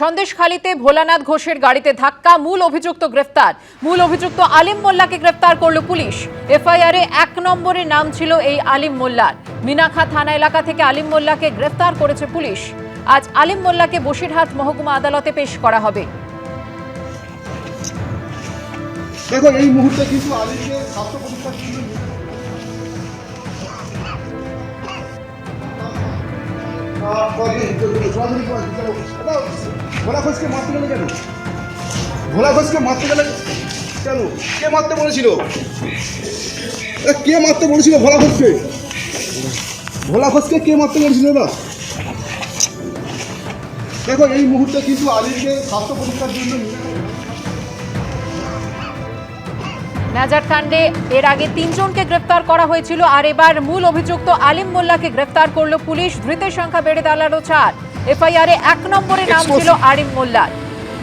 সন্দেশখালীতে ভোলানাথ ঘোষের গাড়িতে ধাক্কা, মূল অভিযুক্ত গ্রেফতার। মূল অভিযুক্ত আলিম মোল্লাকে গ্রেফতার করল পুলিশ। এফআইআরে 1 নম্বরে নাম ছিল এই আলিম মোল্লার। মিনাখা থানা এলাকা থেকে আলিম মোল্লাকে গ্রেফতার করেছে পুলিশ। আজ আলিম মোল্লাকে বসিরহাট মহকুমা আদালতে পেশ করা হবে। দেখো এই মুহূর্তে কিন্তু আলিমকে স্বাস্থ্য পরীক্ষার জন্য ভোলা ঘোষকে মারতে গেলে কেন? ভোলা ঘোষকে মারতে গেলে কেন? কে মারতে বলেছিল? কে মারতে বলেছিল ভোলা ঘোষকে? ভোলা ঘোষকে কে মারতে বলেছিল না? দেখো এই মুহূর্তে কিন্তু আলিমকে স্বাস্থ্য পরীক্ষার জন্য নাজার কাণ্ডে এর আগে 3 জনকে গ্রেফতার করা হয়েছিল, আর এবার মূল অভিযুক্ত আলিম মোল্লাকে গ্রেফতার করল পুলিশ। ধৃতের সংখ্যা বেড়ে দাঁড়ালো 4। এফআইআরে 1 নম্বরে নাম ছিল আলিম মোল্লার।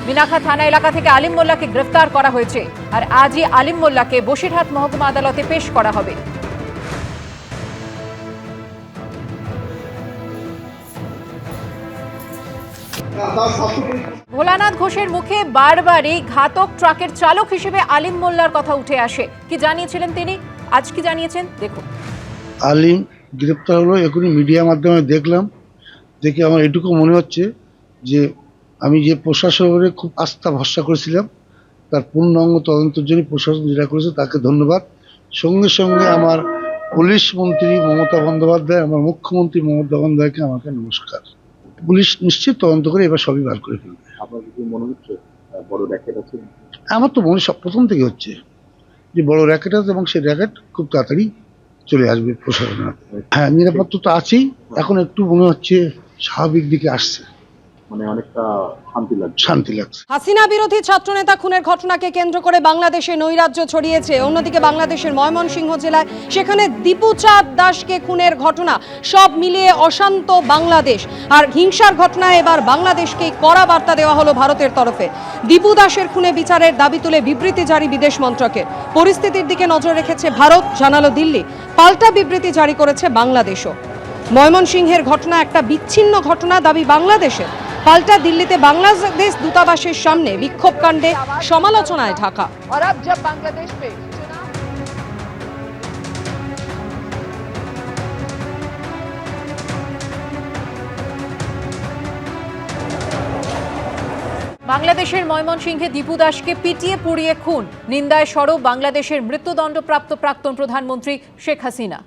মিনাখা থানা এলাকা থেকে আলিম মোল্লাকে গ্রেফতার করা হয়েছে, আর আজই আলিম মোল্লাকে বসিরহাট মহকুমা আদালতে পেশ করা হবে। ভোলানাথ ঘোষের মুখে বারবারই ঘাতক ট্রাকের চালক হিসেবে আলিম মোল্লার কথা উঠে আসে। কি জানিয়েছিলেন তিনি, আজ কি জানিয়েছেন দেখুন। আলিম গ্রেপ্তার হলো, এখনই মিডিয়ার মাধ্যমে দেখলাম। দেখে আমার এটুকু মনে হচ্ছে যে আমি যে প্রশাসনের খুব আস্থা ভরসা করেছিলাম, তার পূর্ণাঙ্গ তদন্তের জন্য প্রশাসন যেটা করেছে তাকে ধন্যবাদ। সঙ্গে সঙ্গে আমার পুলিশ মন্ত্রী মমতা বন্দ্যোপাধ্যায়, আমার মুখ্যমন্ত্রী মমতা বন্দ্যোপাধ্যায়কে আমাকে নমস্কার। পুলিশ নিশ্চিত তদন্ত করে এবার সবই বার করে ফেলবে। আপনার কি মনে হচ্ছে বড় র্যাকেট আছে? আমার তো মনে সব প্রথম থেকে হচ্ছে যে বড় র্যাকেট আছে, এবং সেই র্যাকেট খুব তাড়াতাড়ি চলে আসবে প্রশাসনের হাতে। হ্যাঁ, নিরাপত্তা তো আছেই, এখন একটু মনে হচ্ছে স্বাভাবিক দিকে আসছে, মানে অনেকটা শান্তি লাগছে। হাসিনা বিরোধী ছাত্রনেতা খুনের ঘটনাকে কেন্দ্র করে বাংলাদেশে নৈরাজ্য ছড়িয়েছে। অন্যদিকে বাংলাদেশের ময়মনসিংহ জেলায় সেখানে দীপুচাঁদ দাসকে খুনের ঘটনা, সব মিলিয়ে অশান্ত বাংলাদেশ। আর হিংসার ঘটনায় এবার বাংলাদেশকেই কড়া বার্তা দেওয়া হলো ভারতের তরফে। দীপু দাসের খুনে বিচারের দাবি তুলে বিবৃতি জারি বিদেশ মন্ত্রকের। পরিস্থিতির দিকে নজর রেখেছে ভারত, জানালো দিল্লি। পাল্টা বিবৃতি জারি করেছে বাংলাদেশও। ময়মনসিংহের ঘটনা একটা বিচ্ছিন্ন ঘটনা দাবি বাংলাদেশের। পাল্টা দিল্লিতে বাংলাদেশ দূতাবাসের সামনে বিক্ষোভ কাণ্ডে সমালোচনায় ঢাকা। বাংলাদেশের ময়মনসিংহে দীপু দাসকে পিটিয়ে পুড়িয়ে খুন, নিন্দায় সরব বাংলাদেশের মৃত্যুদণ্ডপ্রাপ্ত প্রাক্তন প্রধানমন্ত্রী শেখ হাসিনা।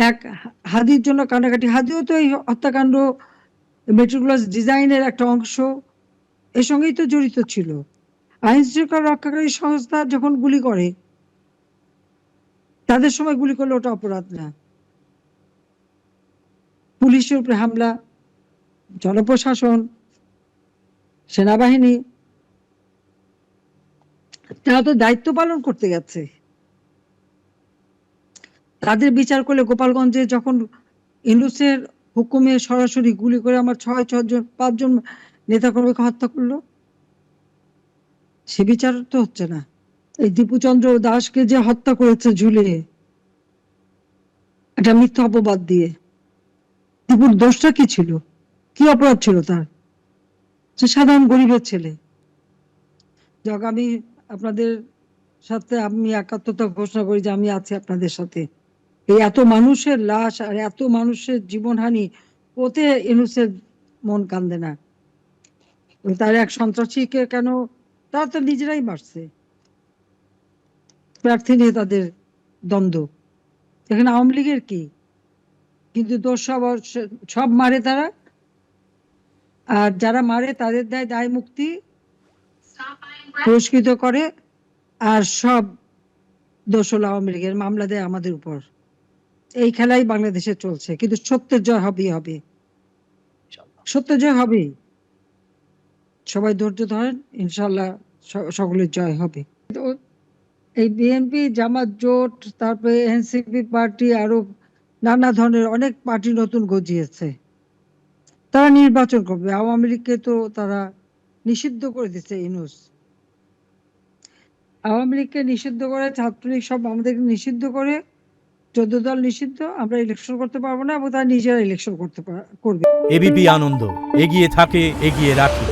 এক হাদির জন্য কান্নাকাটি। হাদিও তো এই হত্যাকাণ্ড মেট্রোপ্লাস ডিজাইনের একটা অংশ, এর সঙ্গেই তো জড়িত ছিল। আইন শৃঙ্খলা রক্ষাকারী সংস্থা যখন গুলি করে, তাদের সময় গুলি করলে ওটা অপরাধ না। পুলিশের উপরে হামলা, জনপ্রশাসন, সেনাবাহিনী, তারা তো দায়িত্ব পালন করতে গেছে। তাদের বিচার করলে গোপালগঞ্জে যখন ইউনূসের হুকুমে সরাসরি গুলি করে আমার 5 জন নেতাকর্মীকে হত্যা করলো, সে বিচার তো হচ্ছে না। এই দীপুচন্দ্র দাসকে যে হত্যা করেছে ঝুলিয়ে, একটা মিথ্যা অপবাদ দিয়ে, দীপুর দোষটা কি ছিল? কি অপরাধ ছিল তার? সে সাধারণ গরিবের ছেলে। যাক, আমি আপনাদের সাথে আমি একাত্মতা ঘোষণা করি যে আমি আছি আপনাদের সাথে। এই এত মানুষের লাশ আর এত মানুষের জীবনহানি, ওতে ইউনূসের মন কান্দে না। তার এক সন্ত্রাসীকে কেন, তারা তো নিজেরাই মারছে, প্রার্থী নিয়ে তাদের দ্বন্দ্ব। এখানে আওয়ামী লীগের কি? কিন্তু দোষ সব মারে তারা, আর যারা মারে তাদের দেয় দায় মুক্তি, পুরস্কৃত করে, আর সব দোষ হলো আওয়ামী লীগের, মামলা দেয় আমাদের উপর। এই খেলাই বাংলাদেশে চলছে, কিন্তু সত্যের জয় হবেই হবে, সত্যের জয় হবেই। সবাই ধৈর্য ধরেন, ইনশাল্লাহ সকলের জয় হবে। এই বিএনপি জামাত জোট, তারপরে এনসিপি পার্টি, আরো নানা ধরনের অনেক পার্টি নতুন গজিয়েছে। তারা নির্বাচন করবে। আওয়ামী লীগকে তো তারা নিষিদ্ধ করে দিচ্ছে ইউনূস। আওয়ামী লীগকে নিষিদ্ধ করে, ছাত্রলীগ সব আমাদেরকে নিষিদ্ধ করে, 14 দল নিষিদ্ধ, আমরা ইলেকশন করতে পারবো না এবং তারা নিজেরা ইলেকশন করবে। এবিপি আনন্দ, এগিয়ে থাকে, এগিয়ে রাখে।